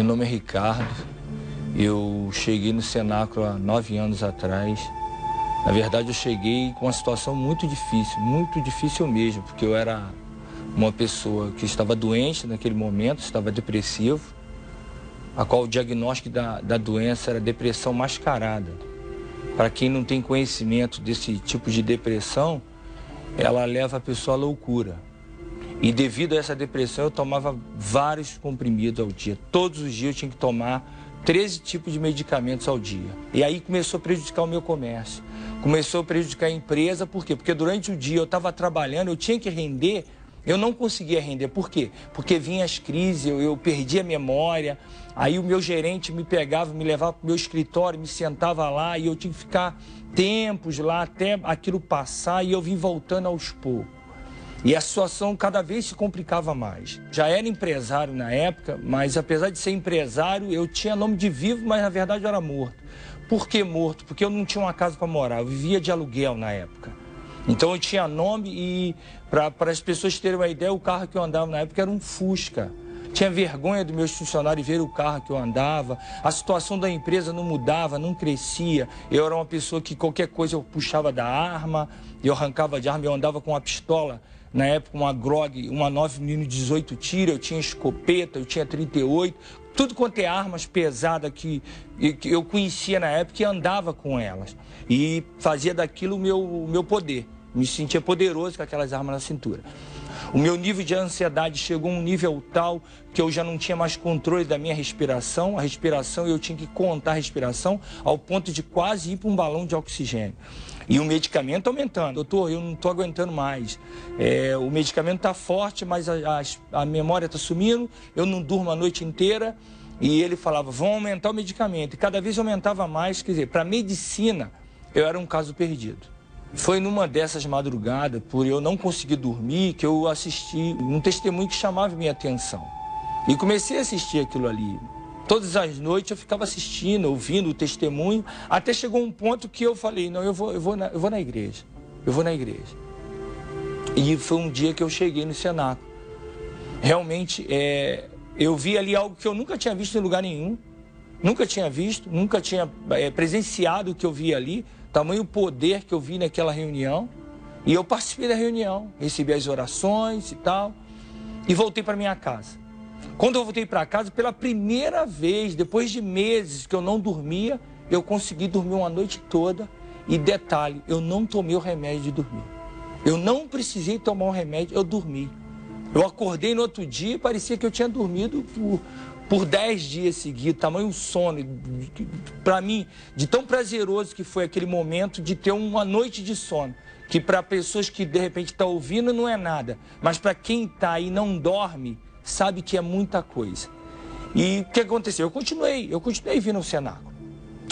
Meu nome é Ricardo, eu cheguei no Cenáculo há 9 anos atrás. Na verdade, eu cheguei com uma situação muito difícil mesmo, porque eu era uma pessoa que estava doente naquele momento, estava depressivo, a qual o diagnóstico da doença era depressão mascarada. Para quem não tem conhecimento desse tipo de depressão, ela leva a pessoa à loucura. E devido a essa depressão, eu tomava vários comprimidos ao dia. Todos os dias eu tinha que tomar 13 tipos de medicamentos ao dia. E aí começou a prejudicar o meu comércio. Começou a prejudicar a empresa. Por quê? Porque durante o dia eu estava trabalhando, eu tinha que render, eu não conseguia render. Por quê? Porque vinham as crises, eu perdia a memória. Aí o meu gerente me pegava, me levava para o meu escritório, me sentava lá e eu tinha que ficar tempos lá até aquilo passar e eu vim voltando aos poucos. E a situação cada vez se complicava mais. Já era empresário na época, mas apesar de ser empresário, eu tinha nome de vivo, mas na verdade eu era morto. Por que morto? Porque eu não tinha uma casa para morar, eu vivia de aluguel na época. Então eu tinha nome e, para as pessoas terem uma ideia, o carro que eu andava na época era um Fusca. Tinha vergonha dos meus funcionários ver o carro que eu andava. A situação da empresa não mudava, não crescia. Eu era uma pessoa que qualquer coisa eu puxava da arma, eu arrancava de arma, eu andava com uma pistola. Na época, uma Grog, uma 9mm 18 tiros, eu tinha escopeta, eu tinha 38, tudo quanto é armas pesadas que eu conhecia na época e andava com elas. E fazia daquilo o meu poder, me sentia poderoso com aquelas armas na cintura. O meu nível de ansiedade chegou a um nível tal que eu já não tinha mais controle da minha respiração. A respiração, eu tinha que contar a respiração ao ponto de quase ir para um balão de oxigênio. E o medicamento aumentando. Doutor, eu não estou aguentando mais. O medicamento está forte, mas a memória está sumindo, eu não durmo a noite inteira. E ele falava, vão aumentar o medicamento. E cada vez aumentava mais, quer dizer, para a medicina, eu era um caso perdido. Foi numa dessas madrugadas, por eu não conseguir dormir, que eu assisti um testemunho que chamava minha atenção. E comecei a assistir aquilo ali. Todas as noites eu ficava assistindo, ouvindo o testemunho, até chegou um ponto que eu falei, não, eu vou na igreja. Eu vou na igreja. E foi um dia que eu cheguei no Cenáculo. Realmente, eu vi ali algo que eu nunca tinha visto em lugar nenhum. Nunca tinha visto, nunca tinha presenciado o que eu vi ali. Tamanho poder que eu vi naquela reunião. E eu participei da reunião, recebi as orações e tal. E voltei para minha casa. Quando eu voltei para casa, pela primeira vez, depois de meses que eu não dormia, eu consegui dormir uma noite toda. E detalhe, eu não tomei o remédio de dormir. Eu não precisei tomar um remédio, eu dormi. Eu acordei no outro dia e parecia que eu tinha dormido por 10 dias seguidos, tamanho sono. Para mim, de tão prazeroso que foi aquele momento de ter uma noite de sono. Que para pessoas que de repente estão ouvindo não é nada, mas para quem está e não dorme, sabe que é muita coisa. E o que aconteceu? Eu continuei vindo ao Cenáculo.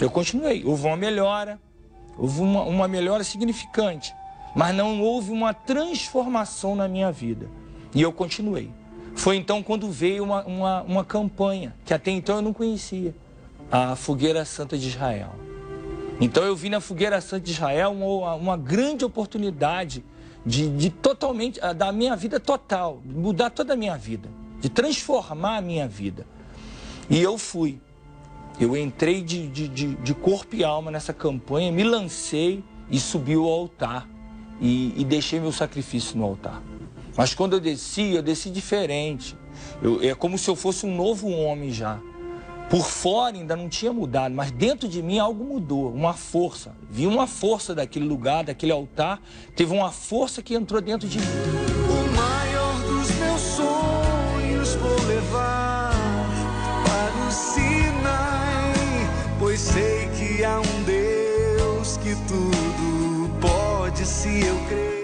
Eu continuei. Houve uma melhora, houve uma melhora significante, mas não houve uma transformação na minha vida. E eu continuei. Foi então quando veio uma campanha, que até então eu não conhecia, a Fogueira Santa de Israel. Então eu vi na Fogueira Santa de Israel uma grande oportunidade de totalmente, da minha vida total, mudar toda a minha vida, de transformar a minha vida. E eu fui. Eu entrei de corpo e alma nessa campanha, me lancei e subi ao altar e deixei meu sacrifício no altar. Mas quando eu desci diferente. É como se eu fosse um novo homem já. Por fora ainda não tinha mudado, mas dentro de mim algo mudou, uma força. Vi uma força daquele lugar, daquele altar, teve uma força que entrou dentro de mim. O maior dos meus sonhos vou levar para o Sinai, pois sei que há um Deus que tudo pode se eu crer.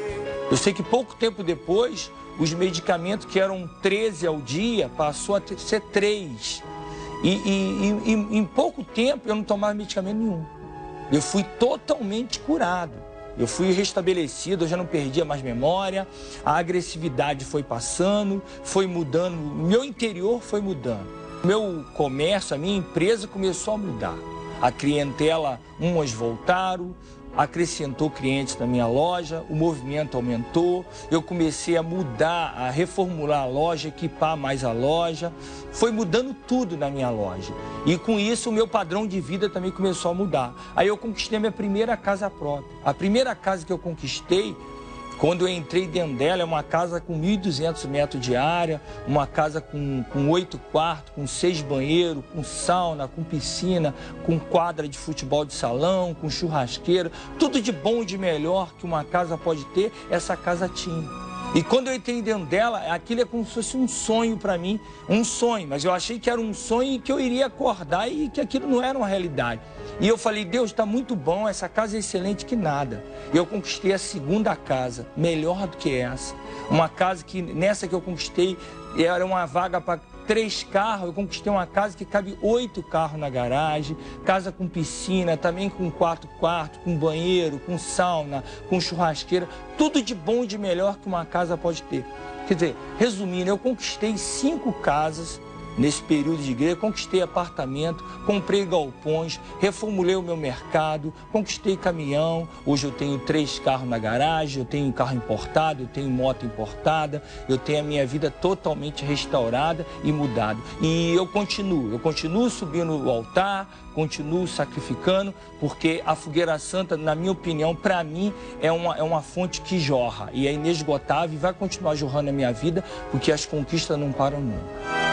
Eu sei que pouco tempo depois, os medicamentos que eram 13 ao dia, passou a ser 3. E em pouco tempo eu não tomava medicamento nenhum. Eu fui totalmente curado. Eu fui restabelecido, eu já não perdia mais memória, a agressividade foi passando, foi mudando, o meu interior foi mudando. O meu comércio, a minha empresa começou a mudar. A clientela, umas voltaram, acrescentou clientes na minha loja, o movimento aumentou, eu comecei a mudar, a reformular a loja, equipar mais a loja, foi mudando tudo na minha loja. E com isso o meu padrão de vida também começou a mudar. Aí eu conquistei a minha primeira casa própria. A primeira casa que eu conquistei, quando eu entrei dentro dela, é uma casa com 1.200 metros de área, uma casa com 8 quartos, com 6 banheiros, com sauna, com piscina, com quadra de futebol de salão, com churrasqueira, tudo de bom e de melhor que uma casa pode ter, essa casa tinha. E quando eu entrei dentro dela, aquilo é como se fosse um sonho para mim, um sonho, mas eu achei que era um sonho e que eu iria acordar e que aquilo não era uma realidade. E eu falei, Deus, está muito bom, essa casa é excelente que nada. E eu conquistei a segunda casa, melhor do que essa. Uma casa que, nessa que eu conquistei, era uma vaga para 3 carros, eu conquistei uma casa que cabe 8 carros na garagem, casa com piscina, também com 4 quartos, com banheiro, com sauna, com churrasqueira, tudo de bom e de melhor que uma casa pode ter. Quer dizer, resumindo, eu conquistei 5 casas nesse período de igreja, conquistei apartamento, comprei galpões, reformulei o meu mercado, conquistei caminhão, hoje eu tenho 3 carros na garagem, eu tenho carro importado, eu tenho moto importada, eu tenho a minha vida totalmente restaurada e mudada. E eu continuo subindo o altar, continuo sacrificando, porque a fogueira santa, na minha opinião, para mim, é uma fonte que jorra e é inesgotável e vai continuar jorrando na minha vida, porque as conquistas não param nunca.